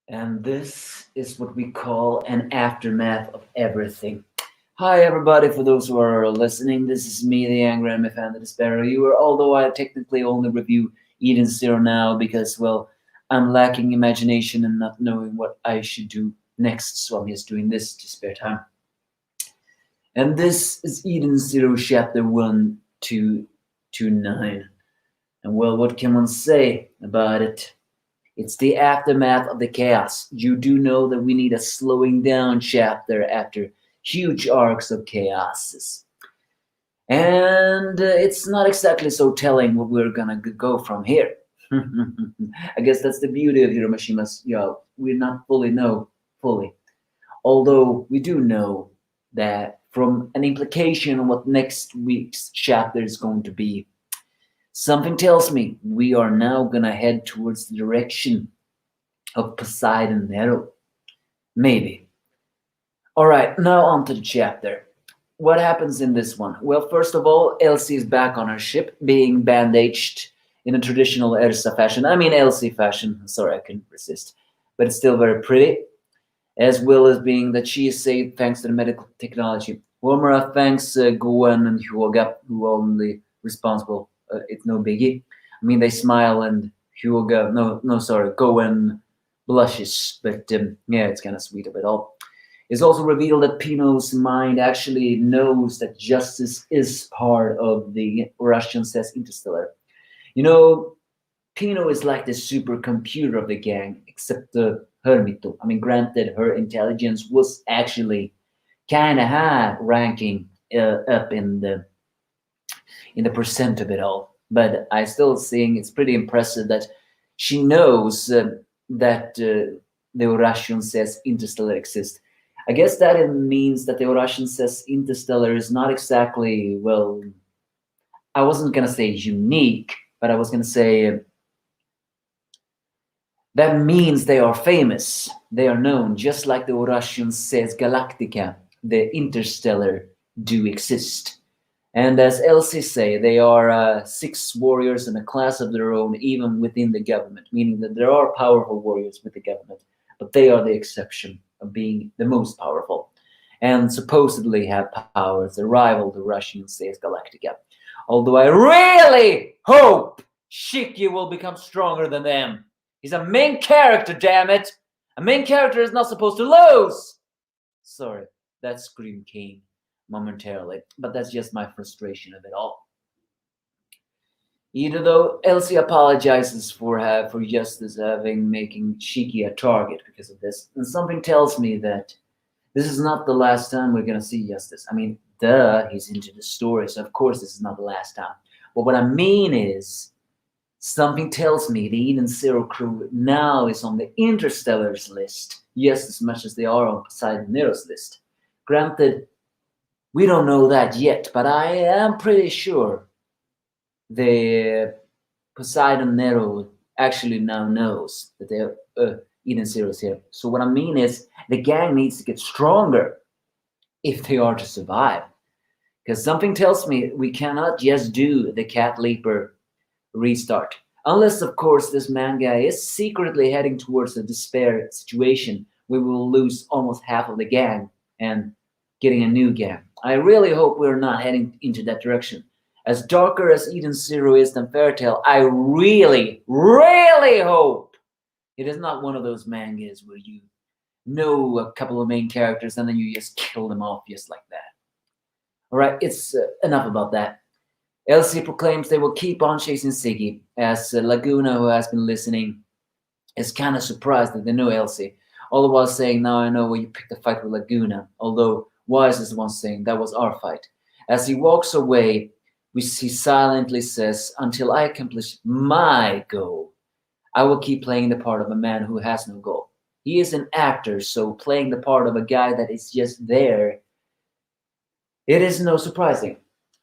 And this is what we call an aftermath of everything. Hi, everybody, for those who are listening, this is me, the Angry Anime Fan, the Despair Reviewer, although I technically only review Eden Zero now because, well, I'm lacking imagination and not knowing what I should do next, so I'm just doing this to spare time. And this is Eden Zero Chapter 1 to 9. And, well, what can one say about it? It's the aftermath of the chaos. You do know that we need a slowing down chapter after huge arcs of chaoses. And it's not exactly so telling what we're gonna go from here. I guess that's the beauty of Hiromashima's, we not fully know fully. Although we do know that from an implication on what next week's chapter is going to be, something tells me we are now gonna head towards the direction of Poseidon Nero. Maybe. Alright, now on to the chapter. What happens in this one? Well, first of all, Elsie is back on her ship, being bandaged in a traditional Elsa fashion. I mean, Elsie fashion. Sorry, I couldn't resist. But it's still very pretty, as well as being that she is saved thanks to the medical technology. Wormera thanks Gwen and Hyoga, who are only responsible. It's no biggie. I mean, they smile and Hyoga, no, sorry, Gwen blushes, but yeah, it's kind of sweet of it all. It's also revealed that Pino's mind actually knows that justice is part of the Russian says Interstellar. You know, Pino is like the supercomputer of the gang, except the Hermito. I mean, granted, her intelligence was actually kind of high, ranking up in the percent of it all. But I still think it's pretty impressive that she knows that the Russian says Interstellar exists. I guess that it means that the Russian says Interstellar is not exactly, well, I wasn't going to say unique, but I was going to say that means they are famous. They are known, just like the Russian says Galactica, the Interstellar do exist. And as Elsie say, they are six warriors in a class of their own, even within the government, meaning that there are powerful warriors with the government, but they are the exception of being the most powerful, and supposedly have powers that rival the Russian says Galactica. Although I really hope Shiki will become stronger than them. He's a main character, damn it! A main character is not supposed to lose! Sorry, that scream came momentarily, but that's just my frustration of it all. Even though Elsie apologizes for Justice having making Shiki a target because of this, and something tells me that this is not the last time we're gonna see Justice. I mean, duh, he's into the story, so of course this is not the last time. But what I mean is, something tells me the Eden Zero crew now is on the Interstellar's list, just as much as they are on Poseidon Nero's list. Granted, we don't know that yet, but I am pretty sure the Poseidon Nero actually now knows that they're Eden Zero's here. So what I mean is the gang needs to get stronger if they are to survive. Because something tells me we cannot just do the Cat Leaper restart. Unless, of course, this manga is secretly heading towards a despair situation. We will lose almost half of the gang and getting a new gang. I really hope we're not heading into that direction. As darker as Eden Zero is than Fairytale, I really, really hope it is not one of those mangas where you know a couple of main characters and then you just kill them off just like that. All right, it's enough about that. Elsie proclaims they will keep on chasing Siggy, as Laguna, who has been listening, is kind of surprised that they know Elsie, all the while saying, now I know why you picked a fight with Laguna, although Wise is the one saying, that was our fight. As he walks away, he silently says, until I accomplish my goal, I will keep playing the part of a man who has no goal. He is an actor, so playing the part of a guy that is just there, it is no surprising.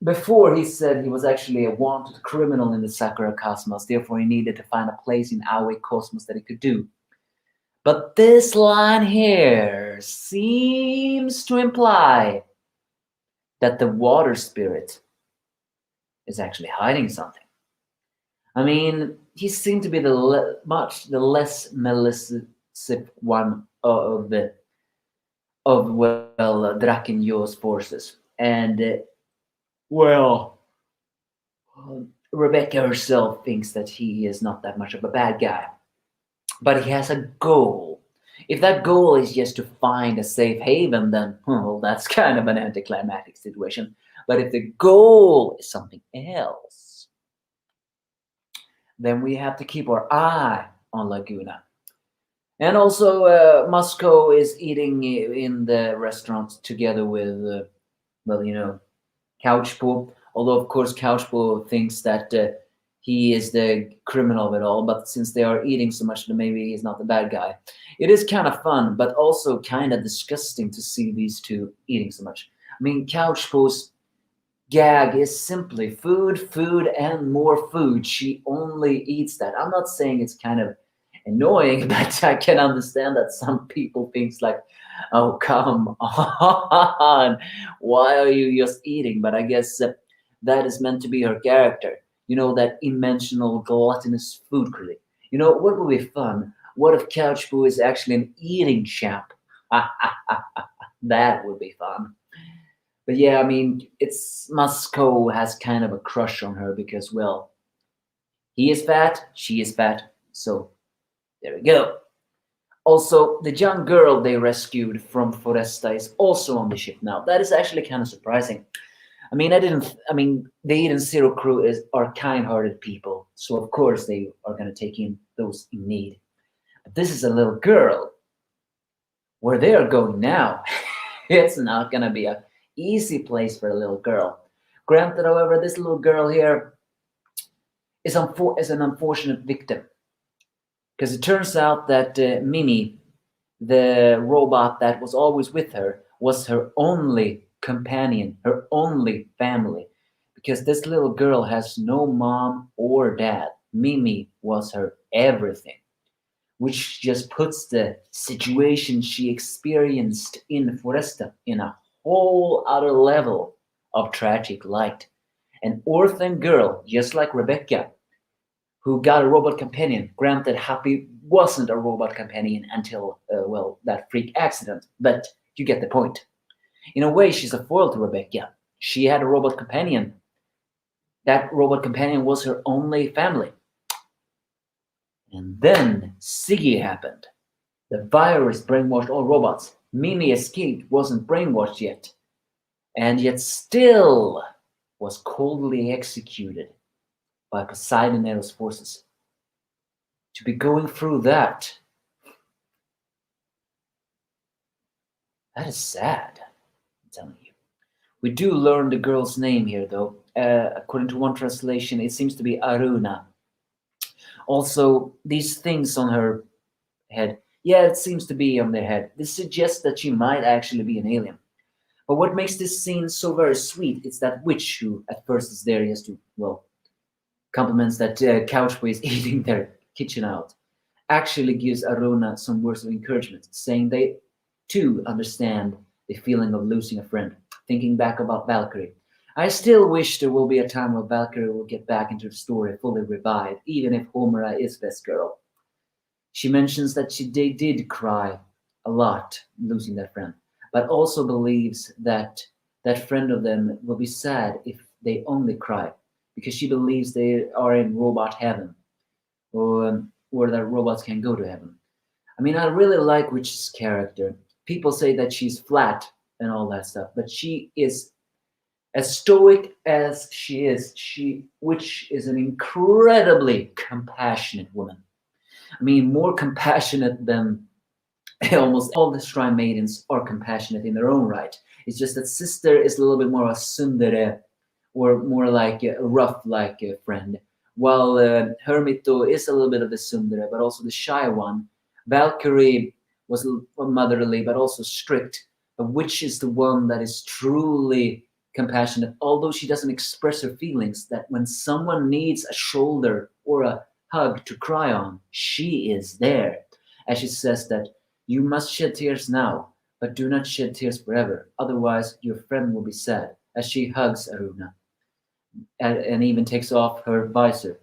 Before, he said he was actually a wanted criminal in the Sakura cosmos, therefore he needed to find a place in Aoi cosmos that he could do. But this line here seems to imply that the water spirit is actually hiding something. I mean, he seemed to be much the less malicious sip one of Drakenjo's forces. And well, Rebecca herself thinks that he is not that much of a bad guy, but he has a goal. If that goal is just to find a safe haven, then well, that's kind of an anticlimactic situation. But if the goal is something else, then we have to keep our eye on Laguna. And also, Moscow is eating in the restaurant together with, well, Couchpo. Although, of course, Couchpo thinks that he is the criminal of it all, but since they are eating so much, then maybe he's not the bad guy. It is kind of fun, but also kind of disgusting to see these two eating so much. I mean, Couchpo's gag is simply food, food, and more food. She only eats that. I'm not saying it's kind of annoying, but I can understand that some people thinks like, oh, come on, why are you just eating? But I guess that is meant to be her character. That dimensional gluttonous food critic. What would be fun? What if Couchboo is actually an eating champ? That would be fun. But yeah, I mean, it's Moscow has kind of a crush on her because, well, he is fat, she is fat, so there we go. Also, the young girl they rescued from Foresta is also on the ship now. That is actually kind of surprising. I mean, the Eden Zero crew are kind-hearted people, so of course they are going to take in those in need. But this is a little girl. Where they are going now, it's not going to be a easy place for a little girl. Granted, however, this little girl here is an unfortunate victim. Because it turns out that Mimi, the robot that was always with her, was her only companion, her only family. Because this little girl has no mom or dad. Mimi was her everything, which just puts the situation she experienced in Foresta in a whole other level of tragic light. An orphan girl, just like Rebecca, who got a robot companion. Granted, Happy wasn't a robot companion until, well, that freak accident, but you get the point. In a way, she's a foil to Rebecca. She had a robot companion. That robot companion was her only family. And then Siggy happened. The virus brainwashed all robots. Mimi escaped, wasn't brainwashed yet, and yet still was coldly executed by Poseidon Eros forces. To be going through that is sad, I'm telling you. We do learn the girl's name here, though. According to one translation, it seems to be Aruna. Also, these things on her head, yeah, it seems to be on their head. This suggests that she might actually be an alien. But what makes this scene so very sweet is that witch who at first is there just to, well, compliments that Couchboy is eating their kitchen out, actually gives Aruna some words of encouragement, saying they too understand the feeling of losing a friend. Thinking back about Valkyrie, I still wish there will be a time where Valkyrie will get back into the story fully revived, even if Homura is best girl. She mentions that they did cry a lot losing that friend, but also believes that that friend of them will be sad if they only cry, because she believes they are in robot heaven, or that robots can go to heaven. I mean, I really like Witch's character. People say that she's flat and all that stuff, but she is as stoic as Witch is an incredibly compassionate woman. I mean, more compassionate than almost all the shrine maidens are compassionate in their own right. It's just that sister is a little bit more a tsundere, or more like a rough, like a friend, while Hermito is a little bit of the tsundere, but also the shy one. Valkyrie was motherly, but also strict. The witch is the one that is truly compassionate, although she doesn't express her feelings. That when someone needs a shoulder or a hug to cry on, she is there. As she says that you must shed tears now, but do not shed tears forever. Otherwise, your friend will be sad. As she hugs Aruna and even takes off her visor.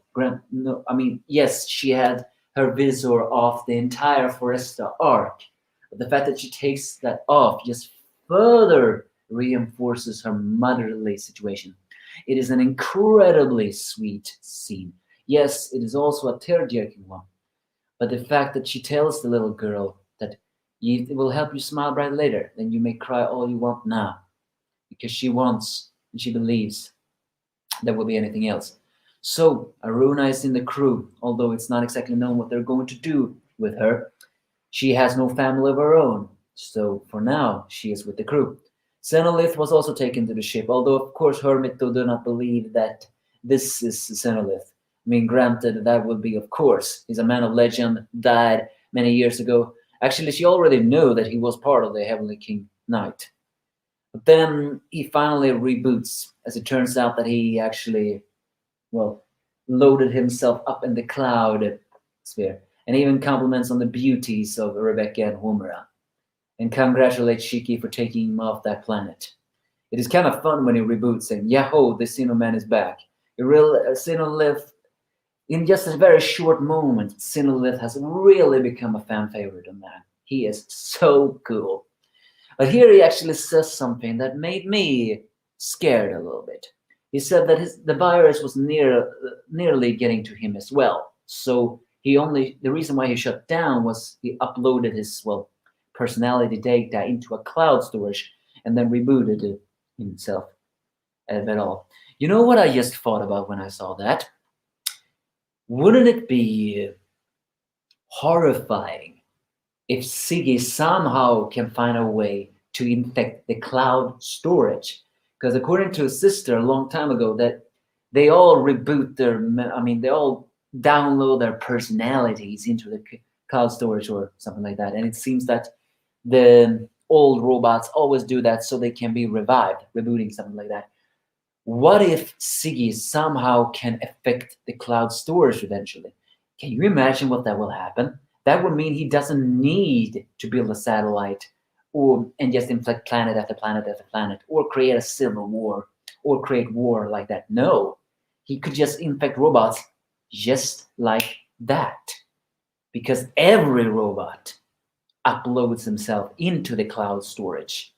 No, I mean, yes, she had her visor off the entire Foresta arc. But the fact that she takes that off just further reinforces her motherly situation. It is an incredibly sweet scene. Yes, it is also a tear-jerking one, but the fact that she tells the little girl that it will help you smile bright later, then you may cry all you want now, because she wants and she believes there will be anything else. So Aruna is in the crew, although it's not exactly known what they're going to do with her. She has no family of her own, so for now she is with the crew. Senolith was also taken to the ship, although of course Hermito do not believe that this is Senolith. I mean, granted, that would be, of course. He's a man of legend, died many years ago. Actually, she already knew that he was part of the Heavenly King Knight. But then he finally reboots, as it turns out that he actually, well, loaded himself up in the cloud sphere, and even compliments on the beauties of Rebecca and Homura, and congratulates Shiki for taking him off that planet. It is kind of fun when he reboots, saying, "Yahoo, the Sinnoh is back." A real Sinnoh in just a very short moment, Sinnoh has really become a fan favorite of man. He is so cool. But here he actually says something that made me scared a little bit. He said that the virus was nearly getting to him as well. So the reason why he shut down was he uploaded his personality data into a cloud storage and then rebooted it himself at all. You know what I just thought about when I saw that? Wouldn't it be horrifying if Siggy somehow can find a way to infect the cloud storage? Because according to his sister a long time ago, that they all reboot they all download their personalities into the cloud storage or something like that. And it seems that the old robots always do that so they can be revived, rebooting something like that. What if Siggy somehow can affect the cloud storage eventually? Can you imagine what that will happen? That would mean he doesn't need to build a satellite and just inflict planet after planet after planet or create a civil war or create war like that. No, he could just infect robots just like that, because every robot uploads himself into the cloud storage.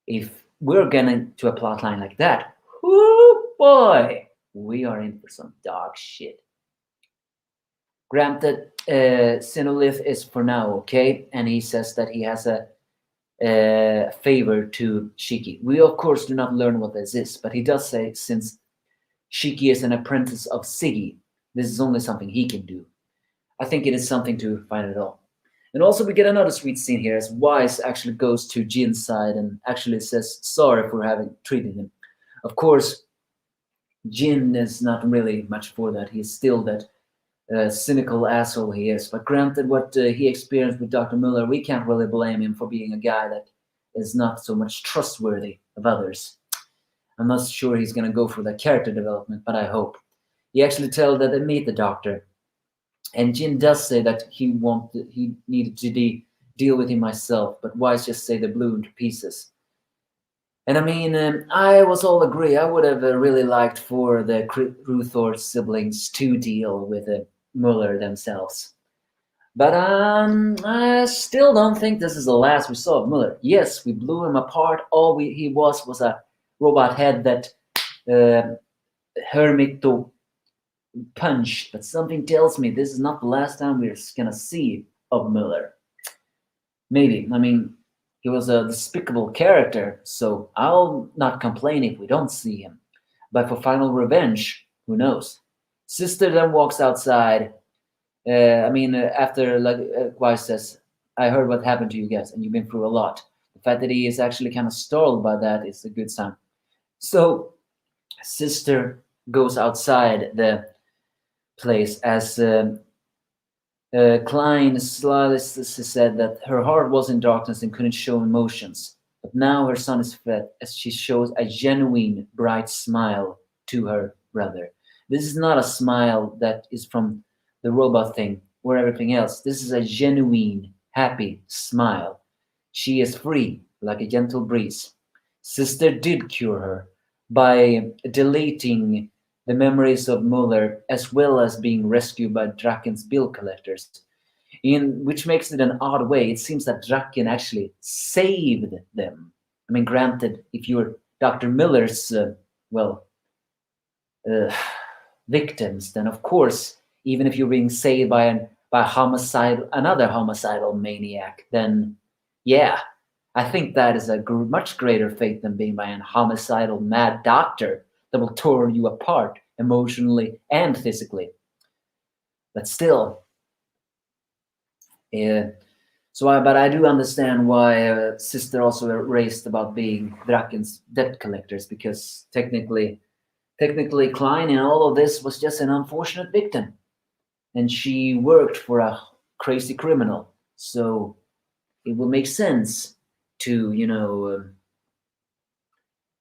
If we're getting to a plot line like that, oh boy, we are in for some dog shit. Granted, Sinolith is for now okay, and he says that he has a favor to Shiki. We of course do not learn what this is, but he does say since Shiki is an apprentice of Siggy, this is only something he can do. I think it is something to find it all. And also we get another sweet scene here as Wise actually goes to Jin's side and actually says sorry for having treated him. Of course, Jin is not really much for that. He's still that cynical asshole he is. But granted, what he experienced with Dr. Muller, we can't really blame him for being a guy that is not so much trustworthy of others. I'm not sure he's going to go for that character development, but I hope. He actually tells that they meet the doctor. And Jin does say that he needed to deal with him myself, but Wise just say they blew into pieces. And I mean, I was all agree. I would have really liked for the Ruthor siblings to deal with Muller themselves. But I still don't think this is the last we saw of Muller. Yes, we blew him apart. All he was a robot head that Hermito punched. But something tells me this is not the last time we're going to see of Muller. Maybe. I mean, he was a despicable character, so I'll not complain if we don't see him. But for final revenge, who knows? Sister then walks outside. After Wise says, I heard what happened to you guys, and you've been through a lot. The fact that he is actually kind of startled by that is a good sign. So, Sister goes outside the place as Klein slyly said that her heart was in darkness and couldn't show emotions. But now her son is fed as she shows a genuine, bright smile to her brother. This is not a smile that is from the robot thing or everything else. This is a genuine, happy smile. She is free, like a gentle breeze. Sister did cure her by deleting the memories of Muller, as well as being rescued by Draken's bill collectors. In which makes it an odd way. It seems that Draken actually saved them. I mean, granted, if you're Dr. Miller's well uh, victims, then of course, even if you're being saved by another homicidal maniac, then yeah, I think that is a much greater fate than being by an homicidal mad doctor that will tear you apart emotionally and physically. But still, yeah. But I do understand why Sister also raised about being Draken's debt collectors, because technically, Klein in all of this was just an unfortunate victim, and she worked for a crazy criminal. So it will make sense to,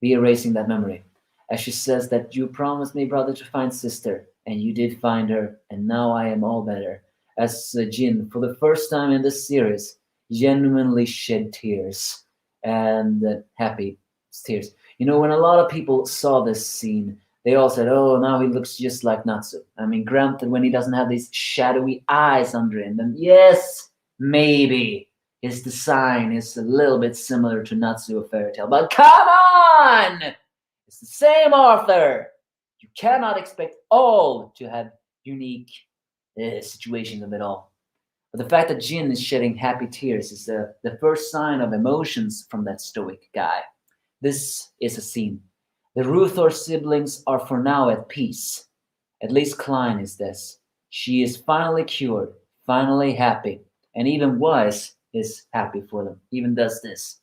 be erasing that memory. As she says that you promised me, brother, to find sister, and you did find her, and now I am all better. As Jin, for the first time in this series, genuinely shed tears and happy tears. When a lot of people saw this scene, they all said, "Oh, now he looks just like Natsu." I mean, granted, when he doesn't have these shadowy eyes under him, then yes, maybe his design is a little bit similar to Natsu of Fairy Tail. But come on! It's the same author. You cannot expect all to have unique situations of it all. But the fact that Jin is shedding happy tears is the first sign of emotions from that stoic guy. This is a scene. The Ruthor siblings are for now at peace. At least Klein is this. She is finally cured, finally happy, and even Wise is happy for them, even does this.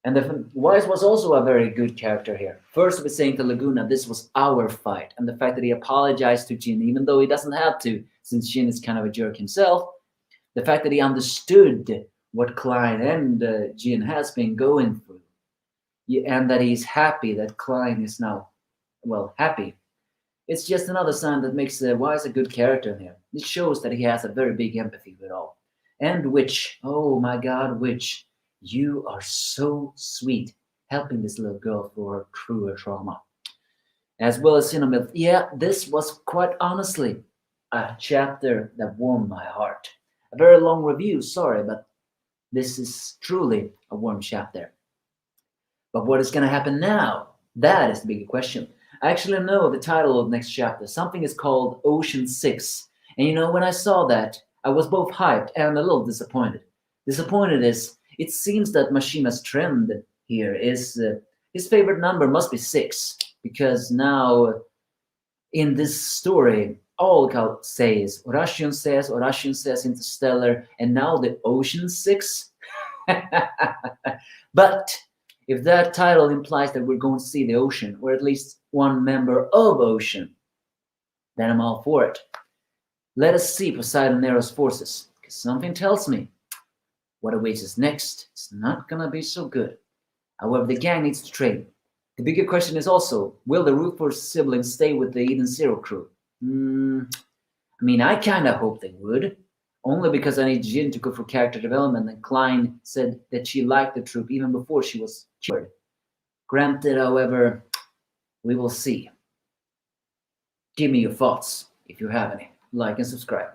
And the Wise was also a very good character here. First, with saying to Laguna, this was our fight, and the fact that he apologized to Jin, even though he doesn't have to, since Jin is kind of a jerk himself. The fact that he understood what Klein and Jin has been going through, and that he's happy that Klein is now, well, happy. It's just another sign that makes Wise a good character here. It shows that he has a very big empathy with it all. And Witch, oh my God, Witch, you are so sweet, helping this little girl through her truer trauma. As well as Cinnamon, yeah, this was quite honestly a chapter that warmed my heart. A very long review, sorry, but this is truly a warm chapter. But what is going to happen now? That is the bigger question. I actually know the title of the next chapter. Something is called Ocean 6. And when I saw that, I was both hyped and a little disappointed. Disappointed is, it seems that Mashima's trend here is his favorite number must be 6. Because now, in this story, all Cal says, Orashion says Interstellar, and now the Ocean 6. But if that title implies that we're going to see the ocean, or at least one member of ocean, then I'm all for it. Let us see Poseidon Nero's forces, because something tells me what awaits us next is not gonna be so good. However, the gang needs to train. The bigger question is also, will the Rutherford siblings stay with the Eden Zero crew? I kinda hope they would. Only because I need Jin to go for character development, and Klein said that she liked the troop even before she was cured. Granted, however, we will see. Give me your thoughts, if you have any. Like and subscribe.